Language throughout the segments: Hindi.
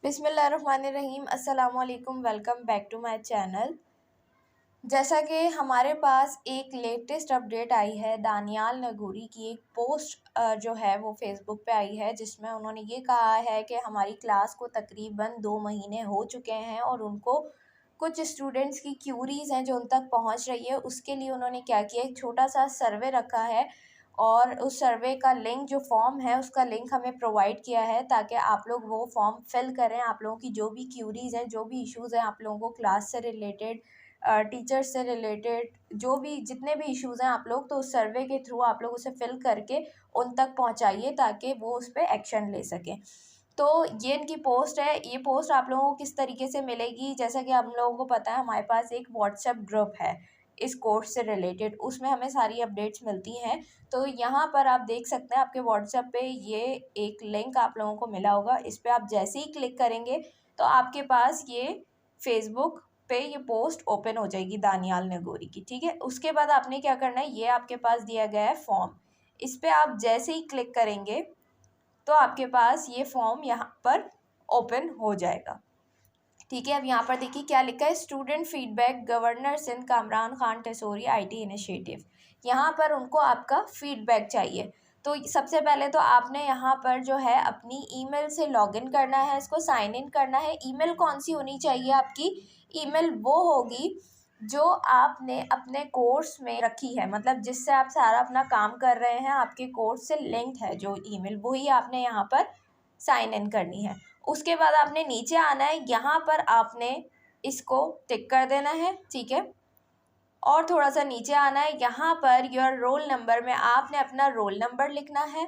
बिस्मिल्लाहिर्रहमानिर्रहीम। अस्सलाम वालेकुम। Welcome back to my channel. जैसा कि हमारे पास एक लेटेस्ट अपडेट आई है, दानियाल नगूरी की एक पोस्ट जो है वो फेसबुक पे आई है, जिसमें उन्होंने ये कहा है कि हमारी क्लास को तकरीबन 2 महीने हो चुके हैं और उनको कुछ स्टूडेंट्स की क्यूरीज़ हैं जो उन तक पहुंच रही है। उसके लिए उन्होंने क्या किया, एक छोटा सा सर्वे रखा है और उस सर्वे का लिंक, जो फॉर्म है उसका लिंक हमें प्रोवाइड किया है ताकि आप लोग वो फॉर्म फिल करें। आप लोगों की जो भी क्यूरीज़ हैं, जो भी इश्यूज़ हैं, आप लोगों को क्लास से रिलेटेड, टीचर्स से रिलेटेड, जो भी जितने भी इश्यूज़ हैं, आप लोग तो उस सर्वे के थ्रू आप लोग उसे फिल करके उन तक पहुंचाइए ताकि वो उस पर एक्शन ले सकें। तो ये इनकी पोस्ट है। ये पोस्ट आप लोगों को किस तरीके से मिलेगी, जैसा कि हम लोगों को पता है हमारे पास एक व्हाट्सएप ग्रुप है इस कोर्स से रिलेटेड, उसमें हमें सारी अपडेट्स मिलती हैं। तो यहाँ पर आप देख सकते हैं आपके व्हाट्सएप पे ये एक लिंक आप लोगों को मिला होगा। इस पर आप जैसे ही क्लिक करेंगे तो आपके पास ये फेसबुक पे ये पोस्ट ओपन हो जाएगी दानियाल नगोरी की। ठीक है, उसके बाद आपने क्या करना है, ये आपके पास दिया गया है फॉर्म, इस पर आप जैसे ही क्लिक करेंगे तो आपके पास ये फॉर्म यहाँ पर ओपन हो जाएगा। ठीक है, अब यहाँ पर देखिए क्या लिखा है, student feedback governor Sindh Kamran Khan Tessori IT initiative. यहाँ पर उनको आपका फीडबैक चाहिए। तो सबसे पहले तो आपने यहाँ पर जो है अपनी ईमेल से लॉगिन करना है, इसको साइन इन करना है। ईमेल कौन सी होनी चाहिए आपकी, ईमेल वो होगी जो आपने अपने कोर्स में रखी है, मतलब जिससे आप सारा अपना काम कर रहे हैं, आपके कोर्स से लिंक है जो ईमेल, वही आपने यहाँ पर साइन इन करनी है। उसके बाद आपने नीचे आना है, यहाँ पर आपने इसको टिक कर देना है। ठीक है, और थोड़ा सा नीचे आना है, यहाँ पर योर रोल नंबर में आपने अपना रोल नंबर लिखना है।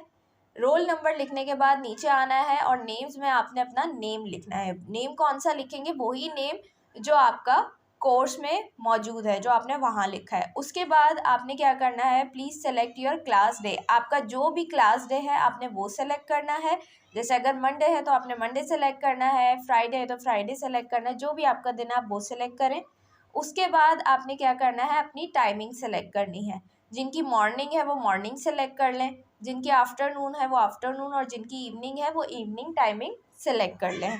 रोल नंबर लिखने के बाद नीचे आना है और नेम्स में आपने अपना नेम लिखना है। नेम कौन सा लिखेंगे, वही नेम जो आपका कोर्स में मौजूद है, जो आपने वहाँ लिखा है। उसके बाद आपने क्या करना है, please select your class day. आपका जो भी क्लास डे है आपने वो सेलेक्ट करना है। जैसे अगर मंडे है तो आपने मंडे सेलेक्ट करना है, फ्राइडे है तो फ्राइडे सेलेक्ट करना है, जो भी आपका दिन है आप वो सेलेक्ट करें। उसके बाद आपने क्या करना है, अपनी टाइमिंग सेलेक्ट करनी है। जिनकी मॉर्निंग है वो मॉर्निंग सेलेक्ट कर लें, जिनकी आफ्टरनून है वो आफ्टरनून, और जिनकी इवनिंग है वो इवनिंग टाइमिंग सेलेक्ट कर लें।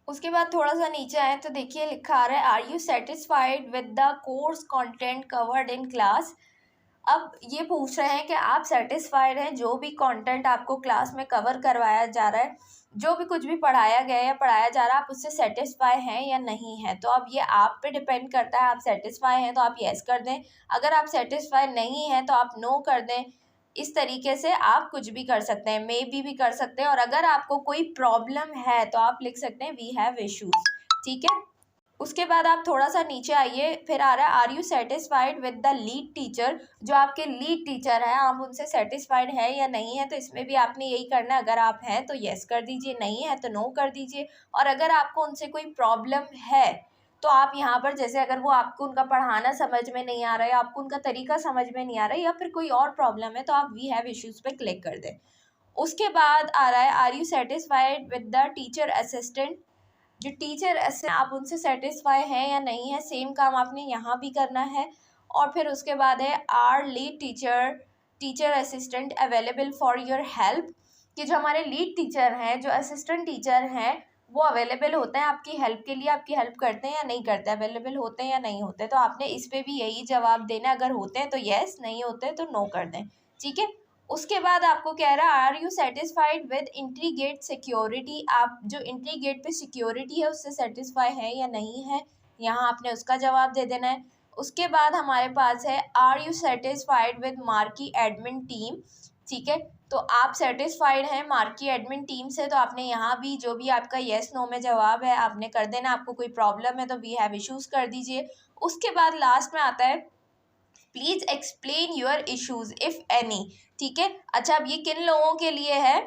उसके बाद थोड़ा सा नीचे आए तो देखिए लिखा आ रहा है, are you satisfied with the course content covered in class. अब ये पूछ रहे हैं कि आप सेटिस्फाइड हैं जो भी कंटेंट आपको क्लास में कवर करवाया जा रहा है, जो भी कुछ भी पढ़ाया गया या पढ़ाया जा रहा है, आप उससे सेटिस्फाई हैं या नहीं है। तो अब ये आप पे डिपेंड करता है, आप सेटिस्फाई हैं तो आप येस कर दें, अगर आप सेटिस्फाई नहीं हैं तो आप नो कर दें। इस तरीके से आप कुछ भी कर सकते हैं, मे बी भी कर सकते हैं, और अगर आपको कोई प्रॉब्लम है तो आप लिख सकते हैं वी हैव इश्यूज। ठीक है, उसके बाद आप थोड़ा सा नीचे आइए, फिर आ रहा है are you satisfied with the lead teacher. जो आपके लीड टीचर हैं आप उनसे सेटिस्फाइड है या नहीं है, तो इसमें भी आपने यही करना है। अगर आप हैं तो येस कर दीजिए, नहीं है तो नो कर दीजिए। और अगर आपको उनसे कोई प्रॉब्लम है तो आप यहाँ पर, जैसे अगर वो आपको उनका पढ़ाना समझ में नहीं आ रहा है, आपको उनका तरीका समझ में नहीं आ रहा है, या फिर कोई और प्रॉब्लम है, तो आप वी हैव इश्यूज़ पे क्लिक कर दें। उसके बाद आ रहा है are you satisfied with the teacher assistant. जो टीचर असिस्टेंट आप उनसे सेटिस्फाई हैं या नहीं है, सेम काम आपने यहाँ भी करना है। और फिर उसके बाद है are lead teacher assistant available for your help. कि जो हमारे लीड टीचर हैं, जो असिस्टेंट टीचर हैं, वो अवेलेबल होते हैं आपकी हेल्प के लिए, आपकी हेल्प करते हैं या नहीं करते, अवेलेबल होते हैं या नहीं होते। तो आपने इस पर भी यही जवाब देना, अगर होते हैं तो येस, नहीं होते तो नो कर दें। ठीक है, उसके बाद आपको कह रहा है are you satisfied with entry gate security. आप जो एंट्री गेट पे सिक्योरिटी है उससे सेटिस्फाई है या नहीं है, यहाँ आपने उसका जवाब दे देना है। उसके बाद हमारे पास है are you satisfied with marquee admin team. ठीक है, तो आप सेटिस्फाइड हैं मार्की एडमिन टीम से, तो आपने यहाँ भी जो भी आपका येस नो में जवाब है आपने कर देना। आपको कोई प्रॉब्लम है तो वी हैव इश्यूज़ कर दीजिए। उसके बाद लास्ट में आता है please explain your issues if any. ठीक है, अच्छा अब ये किन लोगों के लिए है,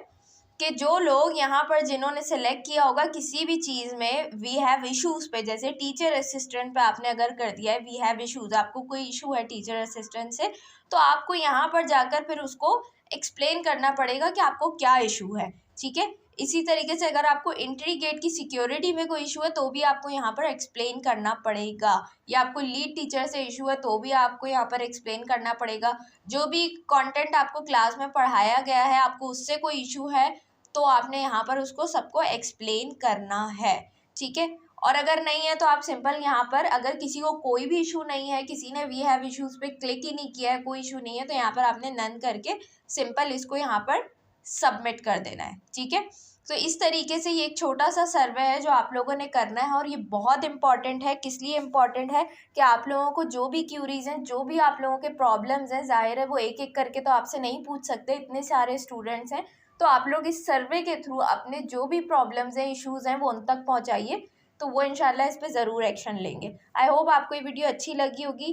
कि जो लोग यहाँ पर जिन्होंने सेलेक्ट किया होगा किसी भी चीज़ में वी हैव इश्यूज़ पे, जैसे टीचर असिस्टेंट पे आपने अगर कर दिया है वी हैव इश्यूज़, आपको कोई इशू है टीचर असिस्टेंट से, तो आपको यहाँ पर जाकर फिर उसको एक्सप्लेन करना पड़ेगा कि आपको क्या इशू है। ठीक है, इसी तरीके से अगर आपको एंट्री गेट की सिक्योरिटी में कोई इशू है तो भी आपको यहाँ पर एक्सप्लेन करना पड़ेगा, या आपको लीड टीचर से इशू है तो भी आपको यहाँ पर एक्सप्लेन करना पड़ेगा। जो भी कंटेंट आपको क्लास में पढ़ाया गया है आपको उससे कोई इशू है तो आपने यहाँ पर उसको सबको एक्सप्लेन करना है, ठीक है। और अगर नहीं है तो आप सिंपल यहाँ पर, अगर किसी को कोई भी इशू नहीं है, किसी ने वी हैव इश्यूज पे क्लिक ही नहीं किया है, कोई इशू नहीं है, तो यहाँ पर आपने नन करके सिंपल इसको यहाँ पर सबमिट कर देना है, ठीक है। तो इस तरीके से ये एक छोटा सा सर्वे है जो आप लोगों ने करना है, और ये बहुत इंपॉर्टेंट है। किस लिए इंपॉर्टेंट है कि आप लोगों को जो भी क्यूरीज हैं, जो भी आप लोगों के प्रॉब्लम्स हैं, जाहिर है वो एक एक करके तो आपसे नहीं पूछ सकते, इतने सारे स्टूडेंट्स हैं, तो आप लोग इस सर्वे के थ्रू अपने जो भी प्रॉब्लम्स हैं, इश्यूज हैं, वो उन तक पहुंचाइए, तो वो इंशाल्लाह इस पर ज़रूर एक्शन लेंगे। आई होप आपको ये वीडियो अच्छी लगी होगी।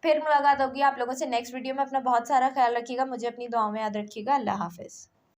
फिर मुलाकात होगी आप लोगों से नेक्स्ट वीडियो में। अपना बहुत सारा ख्याल रखिएगा, मुझे अपनी दुआओं में याद रखिएगा। अल्लाह हाफिज़।